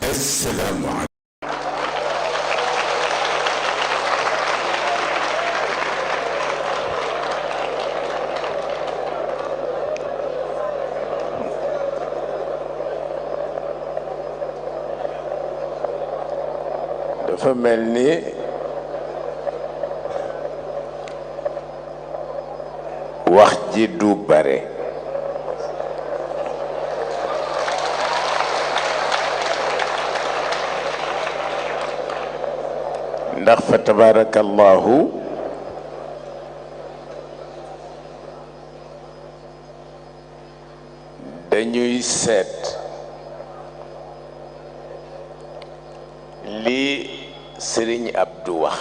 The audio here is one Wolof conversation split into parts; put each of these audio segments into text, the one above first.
السلام عليكم. dafa mel ni wax ji du bare ndax fa tabarakallahu dañuy seet li Sëriñ Abdou wax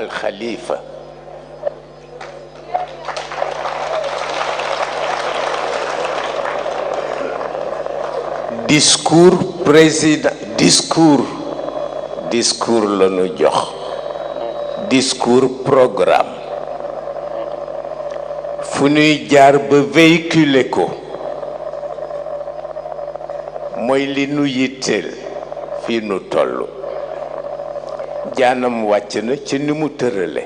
alxalifa discours président discours la ñu jox discours programme fu ñuy jaar ba véhiculer ko mooy li nu yitteel fii nu toll jaanam wàcc na ci ni mu tërale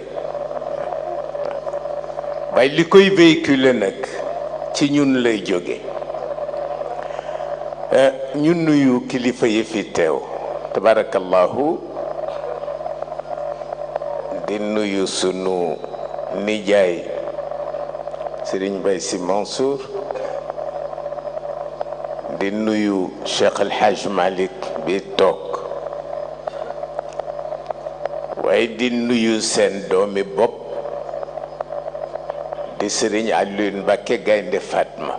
waaye li koy véhiculer nag ci ñun lay jóge ñu nuyu kilifa yi fi teew tabarakallahu di nuyu sunu nijaay Serigne Mbaye Sy Mansour di nuyu Cheikh El Hadj Malick bi toog waaye di nuyu seen doomi bopp di Serigne Alioune Mbacké Gaynde Fatma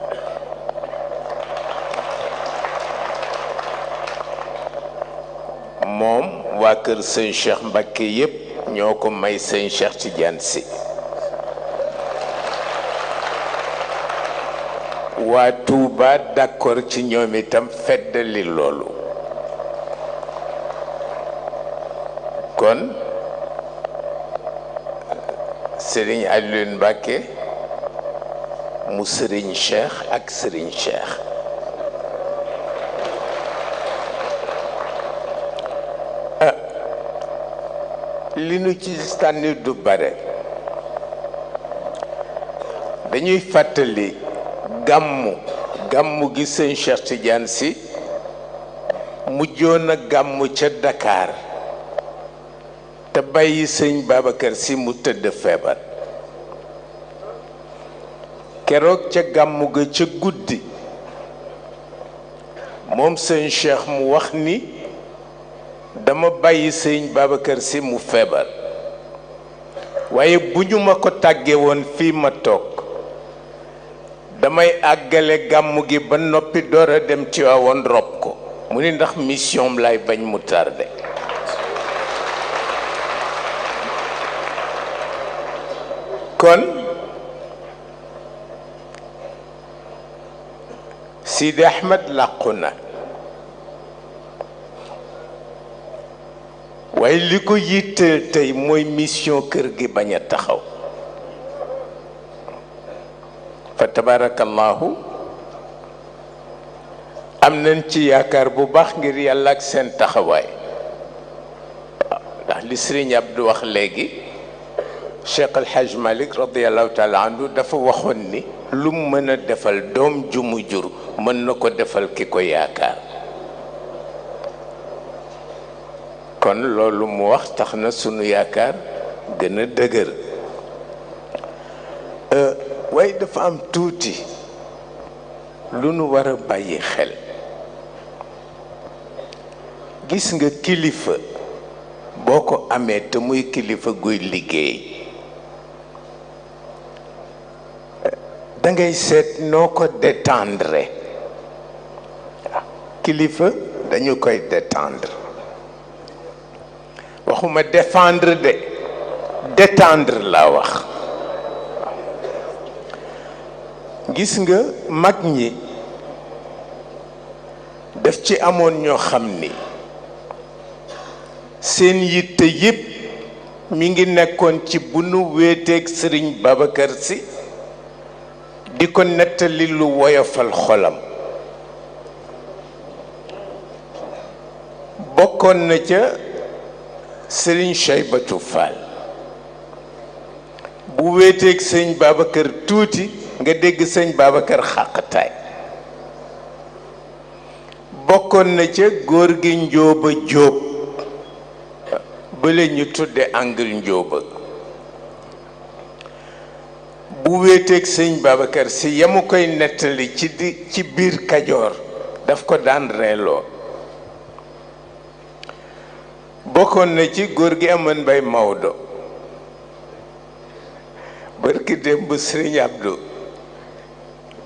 moom waa kër sëñ Cheikh Mbacké yépp ñoo ko may sëñ Cheikh Tidiane Sy waa Touba d'accord ci ñoom itam feddali loolu kon Serigne Alioune Mbacké mu Serigne Cheikh ak Serigne Cheikh li nu ci sànni du bare dañuy fàttali gàmmu gi sëñ Cheikh Tidiane Sy mujjoon a gàmmu ca Dakar te bàyyi sëñ Babacar Sy mu tëdd feebar keroog ca gàmmu ga ca guddi moom sëñ Cheikh mu wax ni dama bàyyi sëñ Babacar Sy mu feebar waaye bu ñu ma ko tàggee woon fii ma toog damay àggale gàmmu gi ba noppi door a dem Tiwaawoon rob ko mu ni ndax mission lay bañ mu tardé kon Sidi Ahmed làqu na waaye li ko yitteel tey mooy mission kër gi bañ a taxaw fa tabarakallahu am nañ ci yaakaar bu baax ngir yàlla ak seen taxawaay ndax li Serigne Abdou wax léegi Cheikh El Hadj Malick radiallahu taala anhu dafa waxoon ni lu mu mën a defal doom ju mu jur mën na ko defal ki ko yaakaar kon loolu mu wax tax na sunu yaakaar gën a dëgër waaye dafa am tuuti lu nu war a bàyyi xel gis nga kilifa boo ko amee te muy kilifa guy liggéey dangay seet noo ko détendre kilifa dañu koy détendre waxuma défendre de détendre laa wax gis nga mag ñi daf ci amoon ñoo xam ni seen yitte yépp mi ngi nekkoon ci bu nu wéeteeg Sëriñ Babacar Sy di ko nettali lu woyofal xolam bokkoon na ca Serigne Cheybatu Fall bu wéeteeg sëñ Babacar tuuti nga dégg sëñ Babacar xàqtaay bokkoon na ca góor gi Njóoba Jóob bële ñu tudde angle Njóoba bu wéeteeg sëñ Babacar si yamu koy nettali ci biir Kajoor daf ko daan reeloo bokkoon na ci góor gi amoon Mbay Maodo barki démb Sëriñ Abdou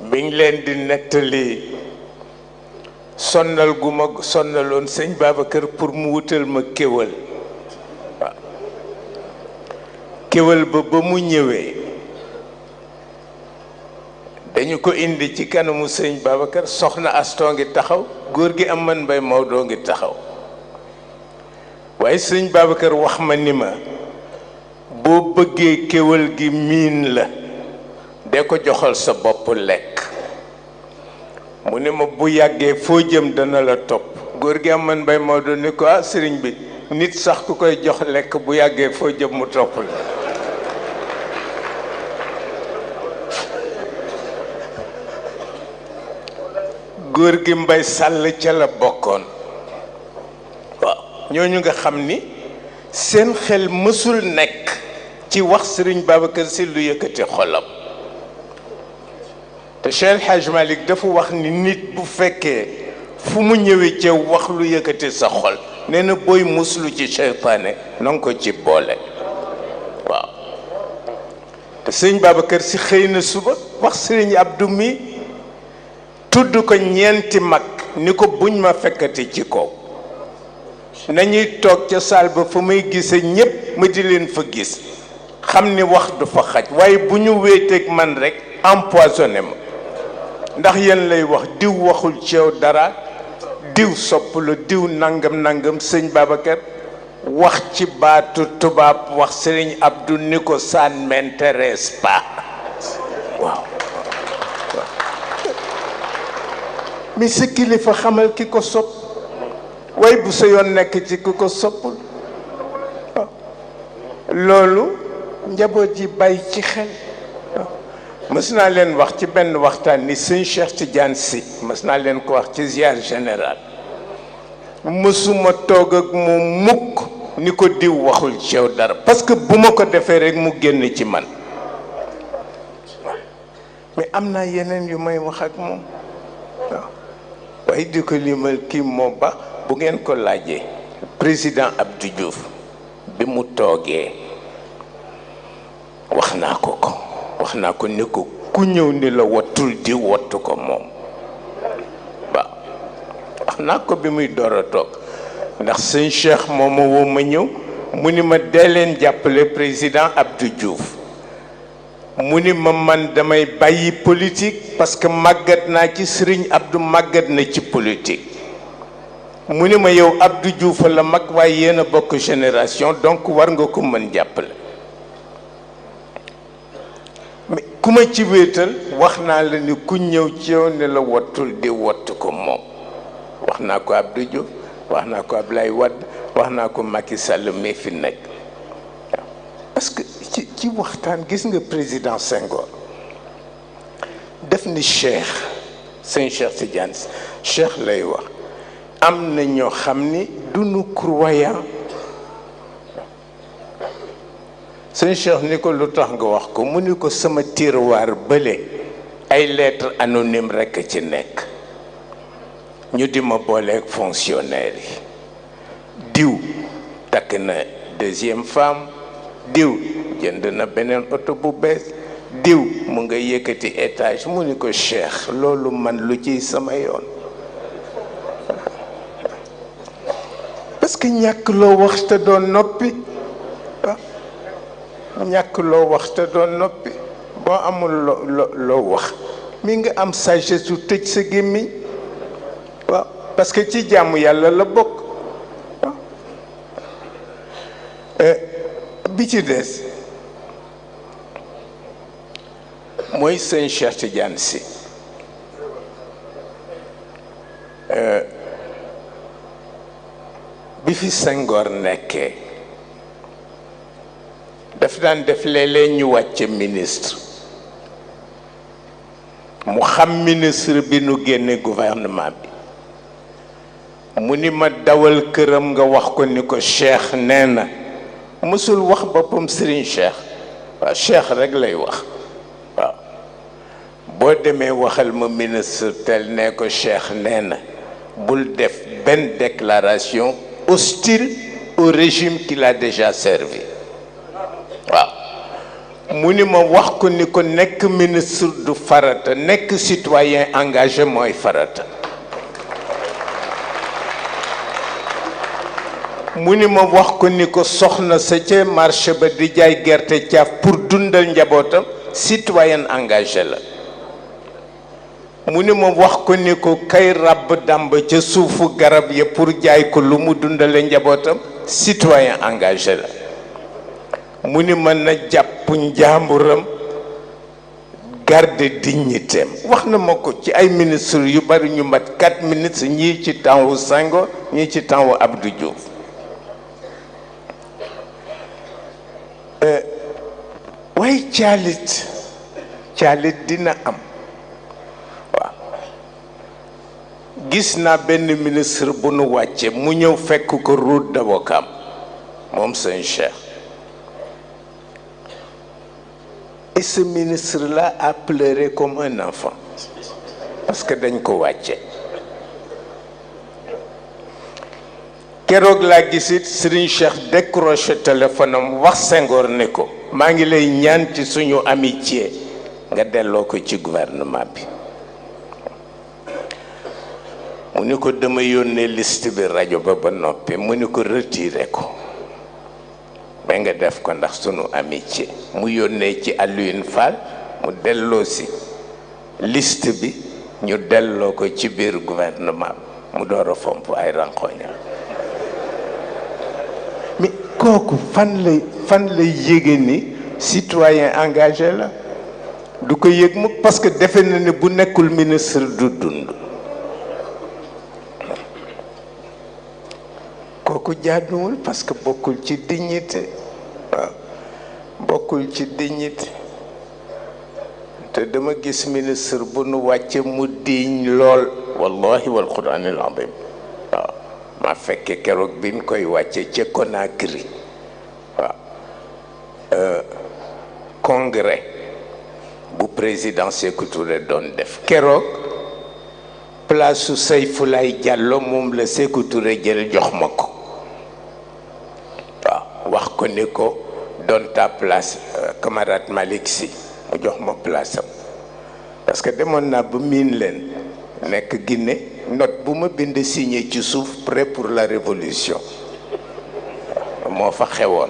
mi ngi leen di nettali sonnal gu ma sonnaloon sëñ Babacar pour mu wutal ma kéwal waaw kéwal ba mu ñëwee dañu ko indi ci kanamu sëñ Babacar soxna Astoo ngi taxaw góor gi amoon Mbay Maodo ngi taxaw waaye sëñ Babacar wax ma ni ma boo bëggee kéwal gi miin la de ko joxal sa bopp lekk mu ne ma bu yàggee foo jëm dana la topp góor gi amoon Mbay Maodo ni ko ah sëriñ bi nit sax ku koy jox lekk bu yàggee foo jëm mu topp la góor gi Mbay Sàll ca la bokkoon waaw ñooñu nga xam ni seen xel mësul nekk ci wax Sëriñ Babacar Si lu yëkkati xolam te Cheikh El Hadj Malick dafa wax ni nit bu fekkee fu mu ñëwee ca wax lu yëkkati sa xol nee na booy muslu ci seytaane na nga ko ci boole waaw te Sëriñ Babacar Si xëy na suba wax Sëriñ Abdou mi tudd ko ñeenti mag ni ko buñ ma fekkati ci kaw nañuy toog ca saal ba fa may gise ñépp ma di leen fa gis xam ni wax du fa xaj waaye bu ñu wéeteeg man rek empoisonné ma ndax yéen lay wax diw waxul ci yow dara diw sopp la diw nangam nangam sëñ Babacar wax ci baatu tubaab wax Sëriñ Abdou ni ko ça ne m'intéresse pas waaw mais sa kilifa xamal ki ko sopp waaye bu sa yoon nekk ci ki ko soppul loolu njaboot ji bàyyi ci xel mës naa leen wax ci benn waxtaan ni sëñ Cheikh Tidiane Sy mës naa leen ko wax ci ziar général mësuma toog ak moom mukk ni ko diw waxul ci yow dara parce que bu ma ko defee rek mu génn ci man mais am naa yeneen yu may wax ak moom waaw waaye di ko limal kii moo baax bu ngeen ko laajee président Abdou Diouf bi mu toogee wax naa ko ni ko ku ñëw ni la wattul di wattu ko moom waaw wax naa ko bi muy door a toog ndax sëñ Cheikh moo ma woo ma ñëw mu ni ma dee leen jàppale président Abdou Diouf mu ni ma man damay bàyyi politique parce que màggat naa ci Sëriñ Abdou màggat na ci politique mu ni ma yow Abdou Diouf la mag waaye yéen a bokk génération donc war nga ko mën jàppale mais ku ma ci wéetal wax naa la ni ku ñëw ci yow ne la wattul di wattu ko moom wax naa ko Abdou Diouf wax naa ko Ablaye Wade wax naa ko Macky Sall mi fi nekk parce que ci waxtaan gis nga président Senghor def ni Cheikh sëñ Cheikh Tidiane Cheikh lay wax am na ñoo xam ni duñu croyant sëñ Cheikh ni ko lu tax nga wax ko mu ni ko sama tiroir bële ay lettres anonymes rekk ci nekk ñu di ma booleeg fonctionnaire yi diw takk na deuxième femme diw jënd na beneen oto bu bees diw mu nga yëkkati étage mu ni ko Cheikh loolu man lu ciy sama yoon parce que ñàkk loo wax te doon noppi ñàkk loo wax te doon noppi boo amul loo wax mi nga am sagesse su tëj sa gémmiñ waaw parce que ci jàmm yàlla la bokk bi ci des mooy sëñ Cheikh Tidiane Sy bi fi Senghor nekkee daf daan def léeg-léeg ñu wàcce ministre mu xam ministre bi nu génne gouvernement bi mu ni ma dawal këram nga wax ko ni ko Cheikh nee na mësul wax boppam Serigne Cheikh waaw Cheikh rek lay wax waaw boo demee waxal ma ministre tel ne ko Cheikh nee na bul def benn déclaration hostile au régime qu'il a déjà servi waaw mu ni ma wax ko ni ko nekk ministre du farata nekk citoyen engagé mooy farata mu ni ma wax ko ni ko soxna sa ca marché ba di jaay gerte caaf pour dundal njabootam citoyen engagé la mu ni ma wax ko ni ko kay ràbb dàmb ca suufu garab ya pour jaay ko lu mu dundale njabootam citoyen engagé la mu ni mën na jàpp njàmburam garder dignité wax na ma ko ci ay ministre yu bari ñu mat 4 ministres ñii ci temps wu Senghor ñii ci temps wu Abdou Diouf waaye caalit dina am waaw gis naa benn ministre bu nu wàcce mu ñëw fekk ko route d'avocat moom sëñ Cheikh et ce ministre-là a pleuré comme un enfant parce que dañ ko wàcce keroog laa gisit Serigne Cheikh décroché téléphone am wax Senghor ne ko maa ngi lay ñaan ci suñu amitié nga delloo ko ci gouvernement bi mu ni ko dama yónnee liste bi rajo ba noppi mu ni ko retiré ko mais nga def ko ndax sunu amitié mu yónnee ci Alioune Fall mu delloo si liste bi ñu delloo ko ci biir gouvernement mu door a fomp ay rankoña mais kooku fan lay yéege ni citoyen engagé la du ko yëg mu parce que defe na ne bu nekkul ministre du dund kooku jaaduwul parce que bokkul ci dignité waaw bokkul ci dignité te dama gis ministre bu nu wàcce mu diiñ lool wallahi wal quraanil azim waaw ma fekke keroog bi ñu koy wàcce ca Conakry waaw congrès bu président Sékou Touré doon def keroog place su Seyfoulaye Diallo moom la Sékou Touré jël jox ma ko waaw wax ko ni ko doon ta place camarade Malick Sy mu jox ma place am parce que demoon naa ba miin leen nekk Guinée note bu ma bind signé ci suuf prêt pour la révolution moo fa xewoon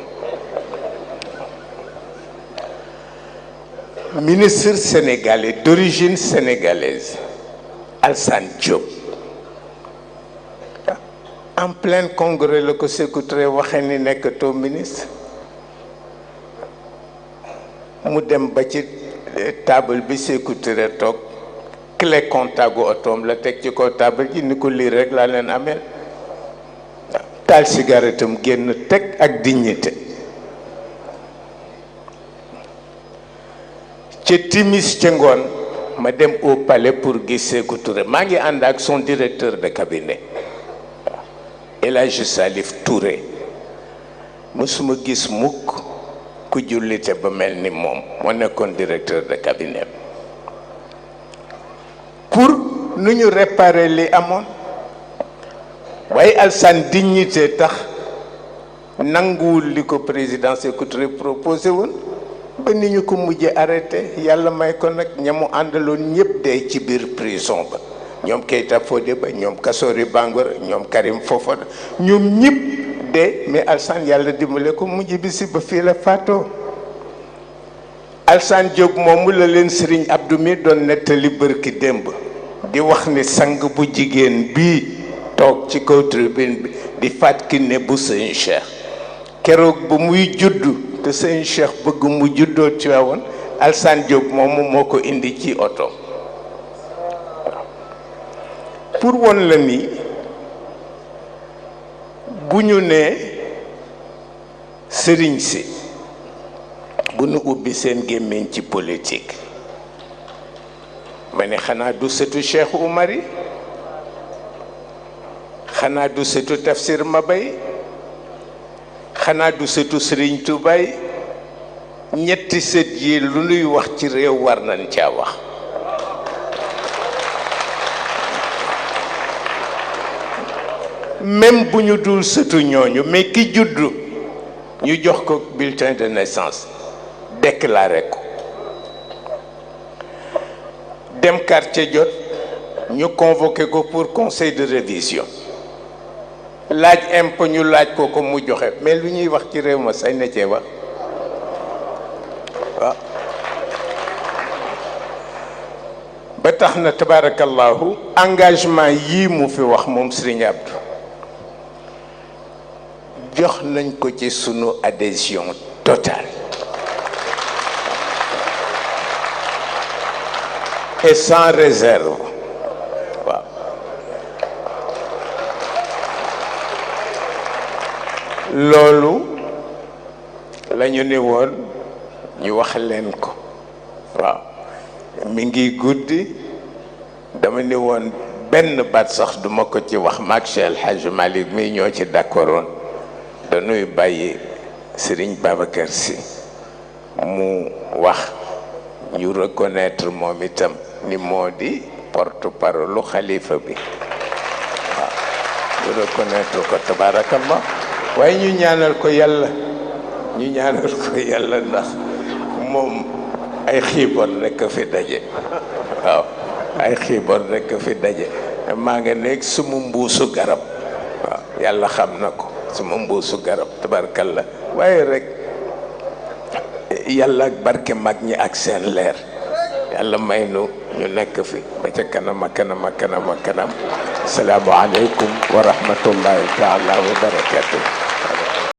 ministre sénégalais d'origine sénégalaise Alassane Diop en plein congrès la ko Sékou Touré waxee ni nekkatoo ministre mu dem ba ci table bi Sékou Touré toog clé contact gu otoom la teg ci kaw table ji ni ko lii rek laa leen ameel taal cigarette am génn teg ak dignité ca timis ca ngoon ma dem au palais pour gis Sékou Touré maa ngi ànd ak son directeur de cabinet El Hadji Salif Touré mësuma gis mukk ku jullite ba mel ni moom moo nekkoon directeur de cabinet pour nu ñu réparer li amoon waaye Alassane dignité tax nanguwul li ko président Sékou Touré proposé woon ba ni ñu ko mujjee arrêté yàlla may ko nag ñamu àndaloon ñëpp dee ci biir prison ba ñoom Keita Fodé ba ñoom Kassori Bangor ñoom Karim Fofana ñoom ñëpp dee mais Alassane yàlla dimbale ko mujj bi si ba fii la faatoo Alassane Diop moomu la leen Serigne Abdou mi doon nettali bërki démb di wax ni sang bu jigéen bii toog ci kaw tribune bi di Fatou Kiné bu Sëñ Cheikh keroog bu muy juddu te Sëñ Cheikh bëgg mu juddoo ci waawoon Alassane Diop moomu moo ko indi ci oto pour won la ni bu ñu nee sëriñ si bu nu ubbi seen gémmiñ ci politique ma ne xanaa du sëtu Cheikh Oumar yi xanaa du sëtu Tafsir Mabay xanaa du sëtu Sëriñ Tuubaa ñetti sët yi lu nuy wax ci réew war nañ caa wax même bu ñu dul sëtu ñooñu mais ki juddu ñu jox ko bulletin de naissance déclaré ko dem quartier jot ñu convoqué ko pour conseil de révision laaj impôt ñu laaj ko ko mu joxe mais lu ñuy wax ci réew ma sañ na cee wax waaw ba tax na tabarakallahu engagement yii mu fi wax moom Serigne Abdou jox nañ ko ci sunu adhésion totale et sans réserve waaw loolu la ñu ni woon ñu wax leen ko waaw mi ngi guddi dama ni woon benn baat sax duma ko ci wax maag Cheikh El Hadj Malick mi ñoo ci d'accordoon dañuy bàyyi Serigne Babacar Sy mu wax ñu reconnaître moom itam ni moo di porte-parole lu xalifa bi waaw ñu reconnaître ko tabarakallah waaye ñu ñaanal ko yàlla ndax moom ay xiibon rekk fi daje waaw ay xiibon rekk fi daje maa nga nekk suma mbuusu garab waaw yàlla xam na ko suma mbuusu garab tabarakallah waaye rek yàlla ak barke mag ñi ak seen leer yàlla may nu ñu nekk fi ba ca kanam a kanam a kanam a kanam. Assalaamu aleykum wa rahmatullahi taala wa barakatuh.